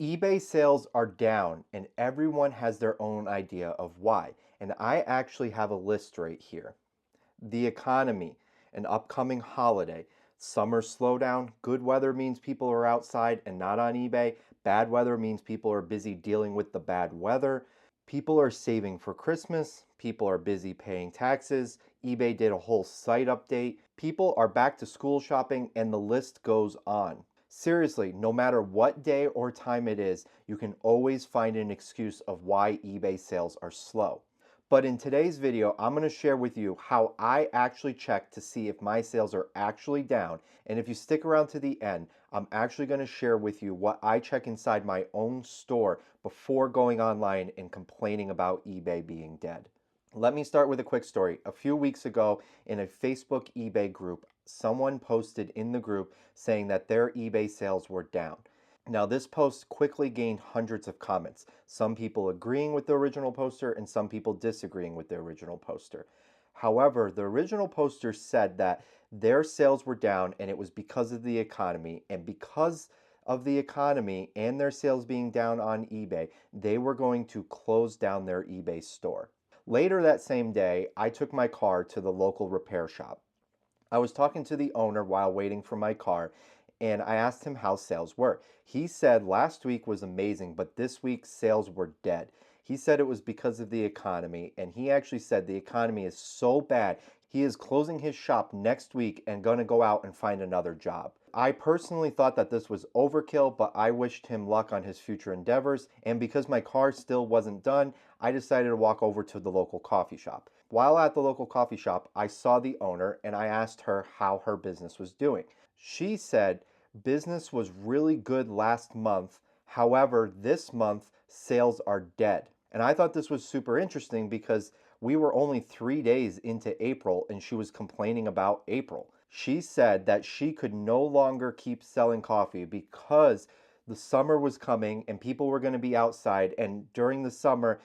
eBay sales are down and everyone has their own idea of why. And I actually have a list right here. The economy, an upcoming holiday, summer slowdown, good weather means people are outside and not on eBay. Bad weather means people are busy dealing with the bad weather. People are saving for Christmas. People are busy paying taxes. eBay did a whole site update. People are back to school shopping, and the list goes on. Seriously, no matter what day or time it is, you can always find an excuse of why eBay sales are slow. But in today's video, I'm going to share with you how I actually check to see if my sales are actually down. And if you stick around to the end, I'm actually going to share with you what I check inside my own store before going online and complaining about eBay being dead. Let me start with a quick story. A few weeks ago in a Facebook eBay group, someone posted in the group saying that their eBay sales were down. Now, this post quickly gained hundreds of comments, some people agreeing with the original poster and some people disagreeing with the original poster. However, the original poster said that their sales were down and it was because of the economy, and because of the economy and their sales being down on eBay, they were going to close down their eBay store. Later that same day, I took my car to the local repair shop. I was talking to the owner while waiting for my car, and I asked him how sales were. He said last week was amazing, but this week sales were dead. He said it was because of the economy, and he actually said the economy is so bad, he is closing his shop next week and going to go out and find another job. I personally thought that this was overkill, but I wished him luck on his future endeavors, and because my car still wasn't done, I decided to walk over to the local coffee shop. While at the local coffee shop, I saw the owner and I asked her how her business was doing. She said business was really good last month. However, this month sales are dead. And I thought this was super interesting because we were only 3 days into April and she was complaining about April. She said that she could no longer keep selling coffee because the summer was coming and people were going to be outside, and during the summer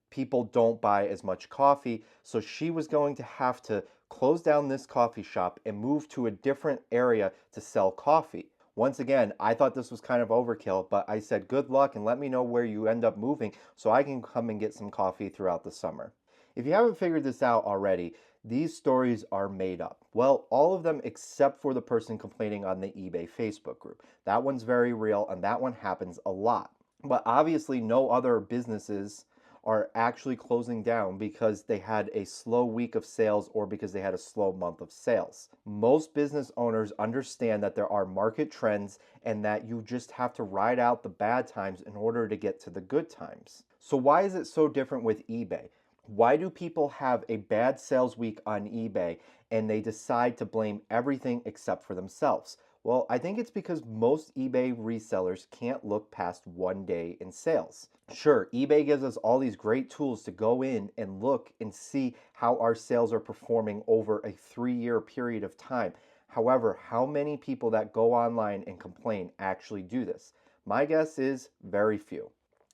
people don't buy as much coffee, so she was going to have to close down this coffee shop and move to a different area to sell coffee. Once again, I thought this was kind of overkill, but I said good luck and let me know where you end up moving so I can come and get some coffee throughout the summer. If you haven't figured this out already, these stories are made up. Well, all of them except for the person complaining on the eBay Facebook group. That one's very real and that one happens a lot. But obviously no other businesses are actually closing down because they had a slow week of sales or because they had a slow month of sales. Most business owners understand that there are market trends and that you just have to ride out the bad times in order to get to the good times. So why is it so different with eBay? Why do people have a bad sales week on eBay and they decide to blame everything except for themselves? Well, I think it's because most eBay resellers can't look past 1 day in sales. Sure, eBay gives us all these great tools to go in and look and see how our sales are performing over a 3 year period of time. However, how many people that go online and complain actually do this? My guess is very few.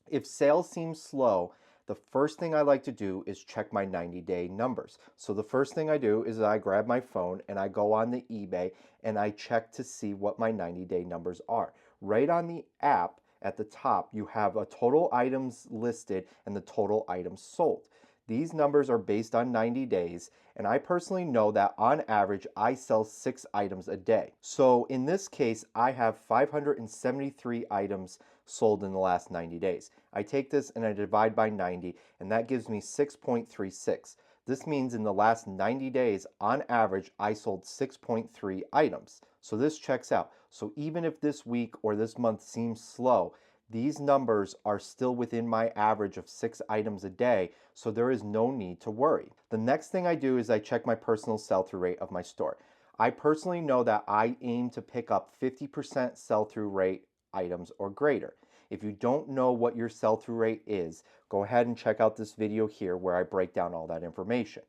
If sales seem slow, the first thing I like to do is check my 90-day numbers. So the first thing I do is I grab my phone and I go on the eBay and I check to see what my 90-day numbers are. Right on the app at the top, you have a total items listed and the total items sold. These numbers are based on 90 days, and I personally know that on average, I sell 6 items a day. So in this case, I have 573 items sold in the last 90 days. I take this and I divide by 90, and that gives me 6.36. This means in the last 90 days, on average, I sold 6.3 items. So this checks out. So even if this week or this month seems slow, these numbers are still within my average of 6 items a day, so there is no need to worry. The next thing I do is I check my personal sell-through rate of my store. I personally know that I aim to pick up 50% sell-through rate items or greater. If you don't know what your sell-through rate is, go ahead and check out this video here where I break down all that information.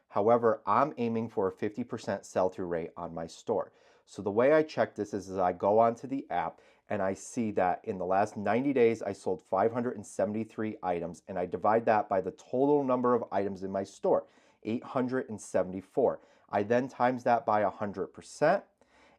However, I'm aiming for a 50% sell-through rate on my store. So the way I check this is I go onto the app and I see that in the last 90 days I sold 573 items, and I divide that by the total number of items in my store, 874. I then times that by 100%,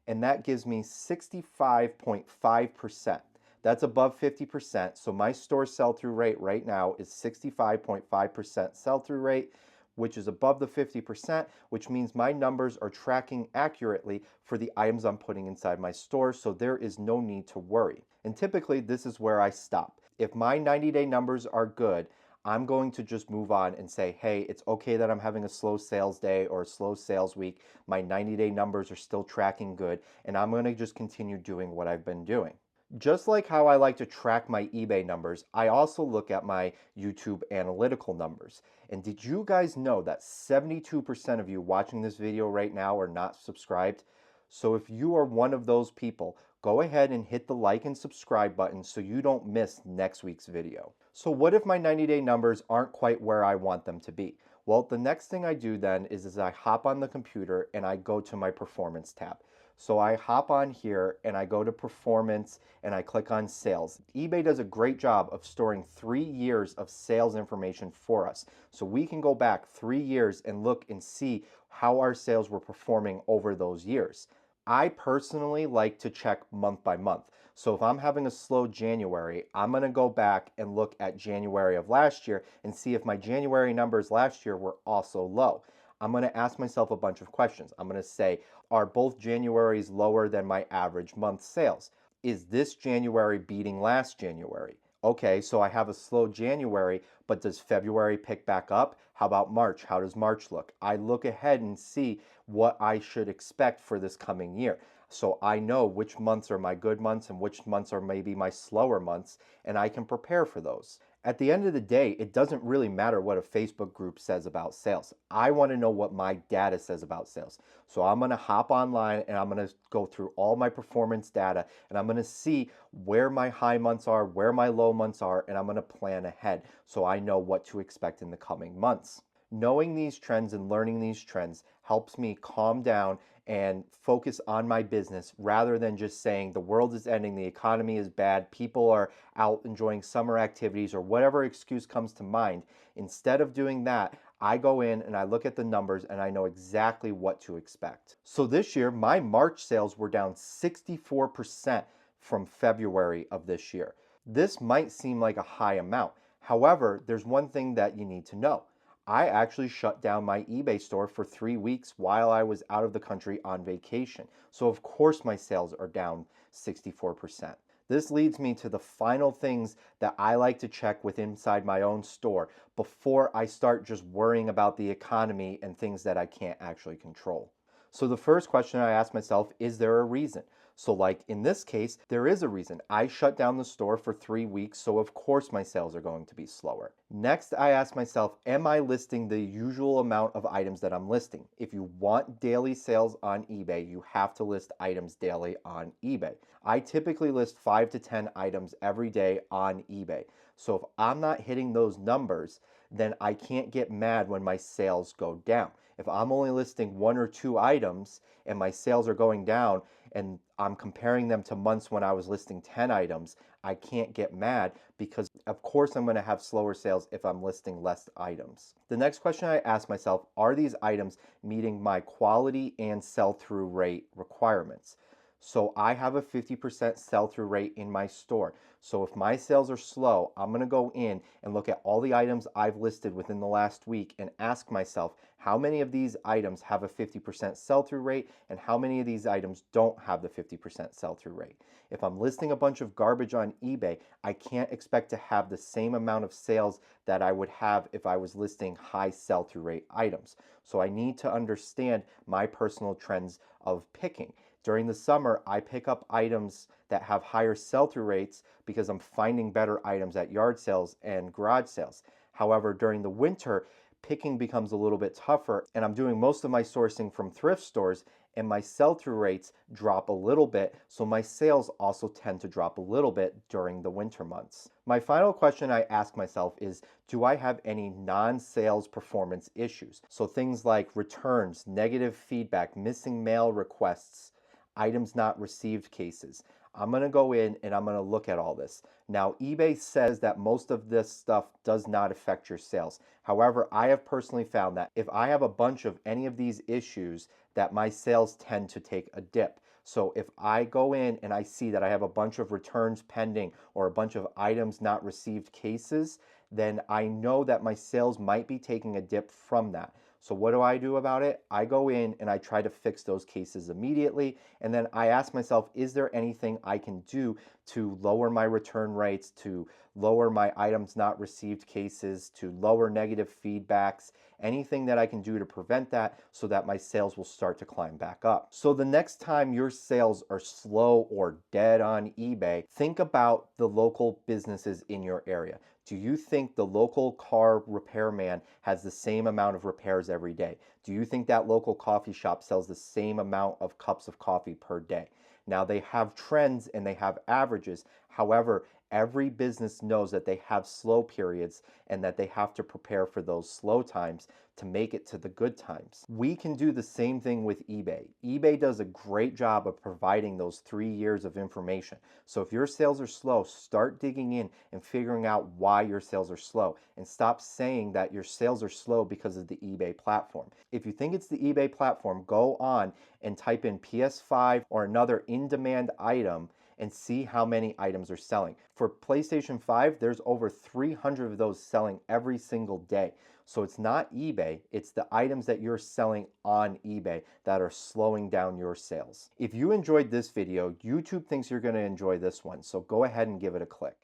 and that gives me 65.5%. That's above 50%. So my store sell-through rate right now is 65.5% sell-through rate, which is above the 50%, which means my numbers are tracking accurately for the items I'm putting inside my store, so there is no need to worry. And typically, this is where I stop. If my 90-day numbers are good, I'm going to just move on and say, hey, it's okay that I'm having a slow sales day or a slow sales week. My 90-day numbers are still tracking good, and I'm going to just continue doing what I've been doing. Just like how I like to track my eBay numbers, I also look at my YouTube analytical numbers. And did you guys know that 72% of you watching this video right now are not subscribed? So if you are one of those people, go ahead and hit the like and subscribe button so you don't miss next week's video. So what if my 90-day numbers aren't quite where I want them to be? Well, the next thing I do then is I hop on the computer and I go to my performance tab. So I hop on here and I go to performance and I click on sales. eBay does a great job of storing 3 years of sales information for us. So we can go back 3 years and look and see how our sales were performing over those years. I personally like to check month by month. So if I'm having a slow January, I'm going to go back and look at January of last year and see if my January numbers last year were also low. I'm going to ask myself a bunch of questions. I'm going to say, are both Januaries lower than my average month sales? Is this January beating last January? Okay, so I have a slow January, but does February pick back up? How about March? How does March look? I look ahead and see what I should expect for this coming year. So I know which months are my good months and which months are maybe my slower months, and I can prepare for those. At the end of the day, it doesn't really matter what a Facebook group says about sales. I want to know what my data says about sales. So I'm going to hop online and I'm going to go through all my performance data and I'm going to see where my high months are, where my low months are, and I'm going to plan ahead so I know what to expect in the coming months. Knowing these trends and learning these trends helps me calm down and focus on my business rather than just saying the world is ending, the economy is bad, people are out enjoying summer activities or whatever excuse comes to mind. Instead of doing that, I go in and I look at the numbers and I know exactly what to expect. So this year, my March sales were down 64% from February of this year. This might seem like a high amount. However, there's one thing that you need to know. I actually shut down my eBay store for 3 weeks while I was out of the country on vacation. So of course my sales are down 64%. This leads me to the final things that I like to check with inside my own store before I start just worrying about the economy and things that I can't actually control. So the first question I ask myself, is there a reason? So like in this case, there is a reason. I shut down the store for 3 weeks, so of course my sales are going to be slower. Next, I ask myself, am I listing the usual amount of items that I'm listing? If you want daily sales on eBay, you have to list items daily on eBay. I typically list 5 to 10 items every day on eBay. So if I'm not hitting those numbers, then I can't get mad when my sales go down. If I'm only listing 1 or 2 items and my sales are going down and I'm comparing them to months when I was listing 10 items, I can't get mad because of course I'm going to have slower sales if I'm listing less items. The next question I ask myself, are these items meeting my quality and sell-through rate requirements? So I have a 50% sell-through rate in my store. So if my sales are slow, I'm going to go in and look at all the items I've listed within the last week and ask myself, how many of these items have a 50% sell-through rate and how many of these items don't have the 50% sell-through rate? If I'm listing a bunch of garbage on eBay, I can't expect to have the same amount of sales that I would have if I was listing high sell-through rate items. So I need to understand my personal trends of picking. During the summer, I pick up items that have higher sell-through rates because I'm finding better items at yard sales and garage sales. However, during the winter, picking becomes a little bit tougher and I'm doing most of my sourcing from thrift stores and my sell-through rates drop a little bit, so my sales also tend to drop a little bit during the winter months. My final question I ask myself is, do I have any non-sales performance issues? So things like returns, negative feedback, missing mail requests, items not received cases. I'm going to go in and I'm going to look at all this. Now, eBay says that most of this stuff does not affect your sales. However, I have personally found that if I have a bunch of any of these issues, that my sales tend to take a dip. So if I go in and I see that I have a bunch of returns pending or a bunch of items not received cases, then I know that my sales might be taking a dip from that. So what do I do about it? I go in and I try to fix those cases immediately. And then I ask myself, is there anything I can do to lower my return rates, to lower my items not received cases, to lower negative feedbacks, anything that I can do to prevent that so that my sales will start to climb back up. So the next time your sales are slow or dead on eBay, think about the local businesses in your area. Do you think the local car repairman has the same amount of repairs every day? Do you think that local coffee shop sells the same amount of cups of coffee per day? Now, they have trends and they have averages. However, every business knows that they have slow periods and that they have to prepare for those slow times to make it to the good times. We can do the same thing with eBay. eBay does a great job of providing those 3 years of information. So if your sales are slow, start digging in and figuring out why your sales are slow, and stop saying that your sales are slow because of the eBay platform. If you think it's the eBay platform, go on and type in PS5 or another in-demand item and see how many items are selling. For PlayStation 5, there's over 300 of those selling every single day. So it's not eBay, it's the items that you're selling on eBay that are slowing down your sales. If you enjoyed this video, YouTube thinks you're going to enjoy this one, so go ahead and give it a click.